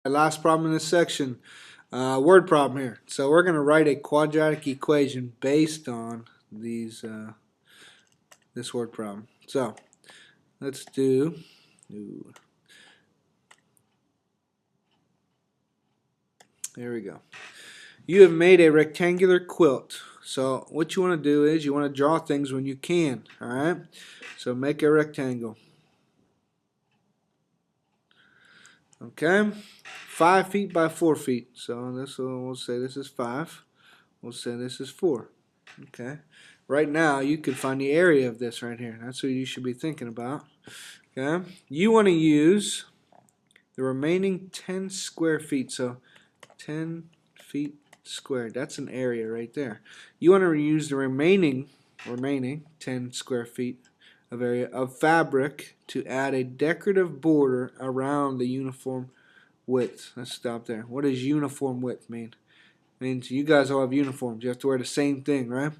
last problem in this section, word problem here. So we're going to write a quadratic equation based on these this word problem. So let's do. There we go. You have made a rectangular quilt. So what you want to do is you want to draw things when you can. All right. So make a rectangle. Okay. 5 feet by 4 feet. So this we'll say this is 5. We'll say this is 4. Okay. Right now you can find the area of this right here. That's what you should be thinking about. Okay. You want to use the remaining 10 square feet. So 10 feet squared. That's an area right there. You want to use the remaining 10 square feet of area of fabric to add a decorative border around the uniform width. Let's stop there. What does uniform width mean? It means you guys all have uniforms. You have to wear the same thing, right?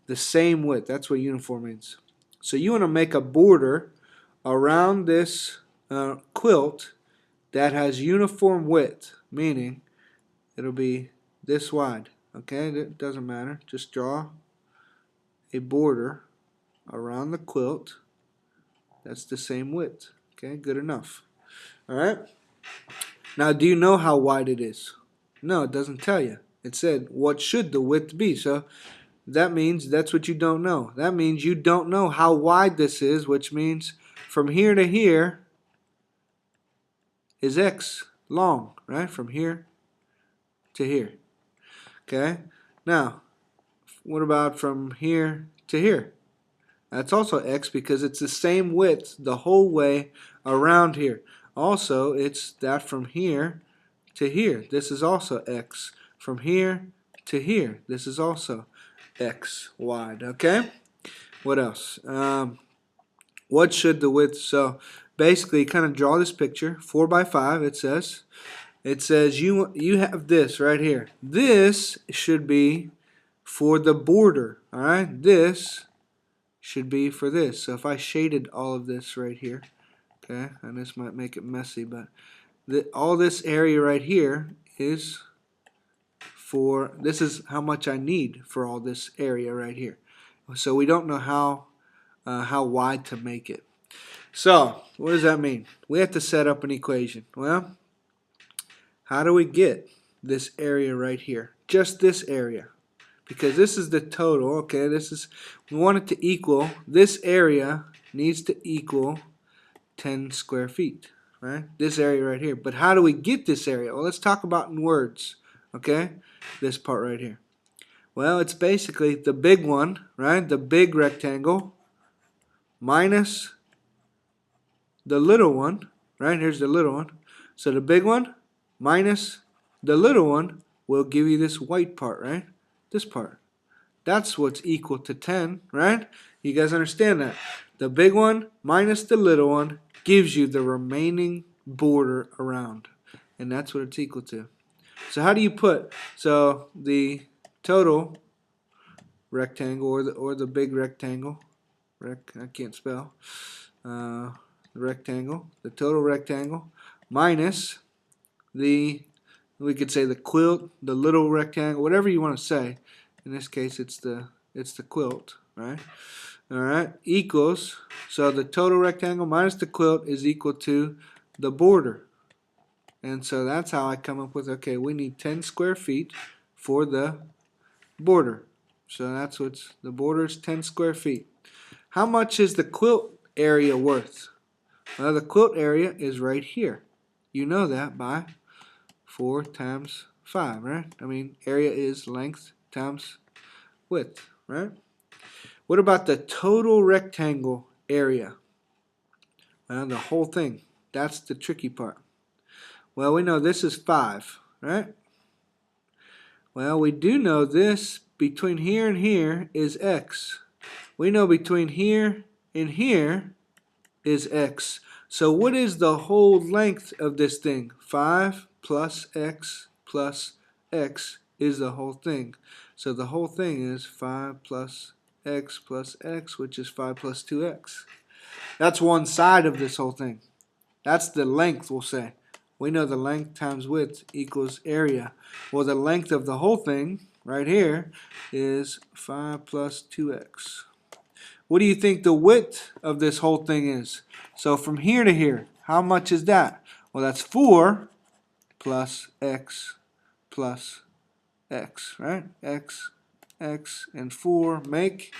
The same width. That's what uniform means. So you want to make a border around this quilt that has uniform width, meaning it'll be this wide. Okay, it doesn't matter. Just draw a border around the quilt that's the same width. Okay, good enough. Alright. Now, do you know how wide it is? No, it doesn't tell you. It said, what should the width be? So that means that's what you don't know. That means you don't know how wide this is, which means from here to here is x long, right? From here to here. Okay? Now, what about from here to here? That's also x because it's the same width the whole way around here. Also, it's that from here to here. This is also x. From here to here. This is also x wide. Okay? What else? What should the width? So basically, kind of draw this picture. 4 by 5. It says you have this right here. This should be for the border. All right. This should be for this. So if I shaded all of this right here, okay, and this might make it messy, but all this area right here is for, this is how much I need for all this area right here. So we don't know how wide to make it. So what does that mean? We have to set up an equation. Well, how do we get this area right here? Just this area. Because this is the total, okay, we want it to equal, this area needs to equal 10 square feet, right? This area right here. But how do we get this area? Well, let's talk about in words, okay? This part right here. Well, it's basically the big one, right? The big rectangle minus the little one, right? Here's the little one. So the big one minus the little one will give you this white part, right? This part. That's what's equal to 10, right? You guys understand that? The big one minus the little one gives you the remaining border around. And that's what it's equal to. So how do you put, so the total rectangle or the big rectangle, I can't spell, the rectangle, the total rectangle minus the, we could say the quilt, the little rectangle, whatever you want to say. In this case, it's the quilt, right? All right, equals, so the total rectangle minus the quilt is equal to the border. And so that's how I come up with, okay, we need 10 square feet for the border. So that's what's, the border is 10 square feet. How much is the quilt area worth? Well, the quilt area is right here. You know that by 4 times 5, right? I mean, area is length times width, right? What about the total rectangle area? Well, the whole thing. That's the tricky part. Well, we know this is 5, right? Well, we do know this between here and here is x. We know between here and here is x. So what is the whole length of this thing? 5 plus x is the whole thing. So the whole thing is 5 plus x, which is 5 plus 2x. That's one side of this whole thing. That's the length, we'll say. We know the length times width equals area. Well, the length of the whole thing right here is 5 plus 2x. What do you think the width of this whole thing is? So from here to here, how much is that? Well, that's 4 plus x plus x, right? X, and 4 make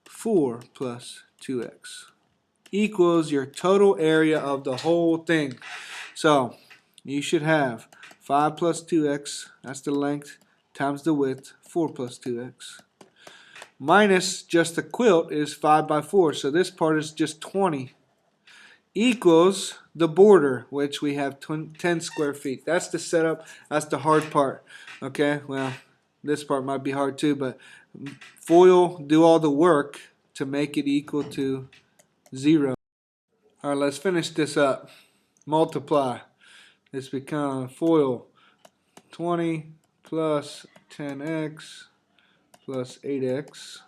4 plus 2x equals your total area of the whole thing. So you should have 5 plus 2x, that's the length, times the width, 4 plus 2x. Minus just the quilt is 5 by 4, so this part is just 20. Equals the border, which we have 10 square feet. That's the setup, that's the hard part. Okay, well, this part might be hard too, but FOIL do all the work to make it equal to 0. Alright, let's finish this up. Multiply. This becomes FOIL 20 plus 10x plus 8x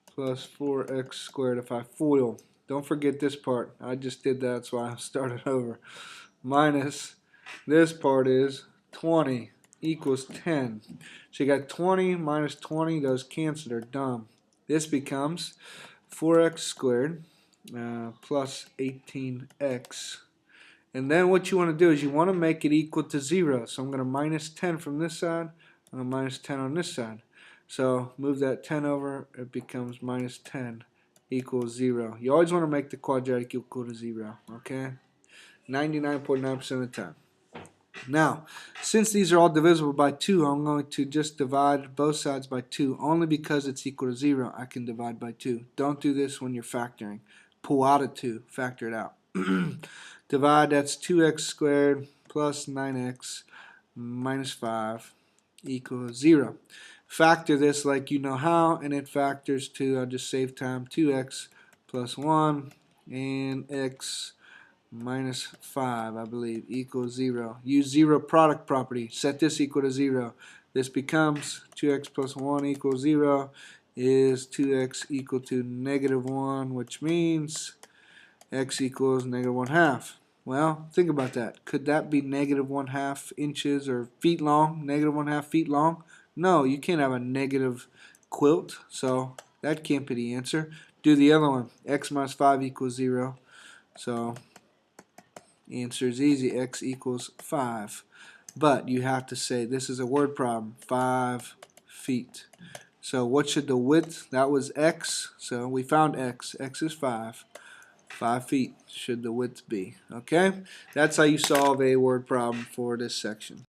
plus 4x squared if I FOIL. Don't forget this part. I just did that, so I started over. Minus this part is 20 equals 10. So you got 20 minus 20. Those cancel. They're dumb. This becomes 4x squared plus 18x. And then what you want to do is you want to make it equal to 0. So I'm going to minus 10 from this side. I'm going to minus 10 on this side. So move that 10 over. It becomes minus 10 equals 0. You always want to make the quadratic equal to 0. Okay? 99.9% of the time. Now, since these are all divisible by 2, I'm going to just divide both sides by 2. Only because it's equal to 0, I can divide by 2. Don't do this when you're factoring. Pull out a 2. Factor it out. Divide, that's 2x squared plus 9x minus 5 equals 0. Factor this like you know how, and it factors to, I'll just save time, 2x plus 1 and x minus 5, I believe, equals 0. Use 0 product property. Set this equal to 0. This becomes 2x plus 1 equals 0 is 2x equal to negative 1, which means x equals negative 1/2. Well, think about that. Could that be negative 1/2 inches or feet long? Negative 1/2 feet long? No, you can't have a negative quilt, so that can't be the answer. Do the other one. X minus 5 equals 0. So answer is easy. X equals 5. But you have to say this is a word problem. 5 feet. So what should the width? That was x. So we found x. X is 5. 5 feet should the width be. Okay? That's how you solve a word problem for this section.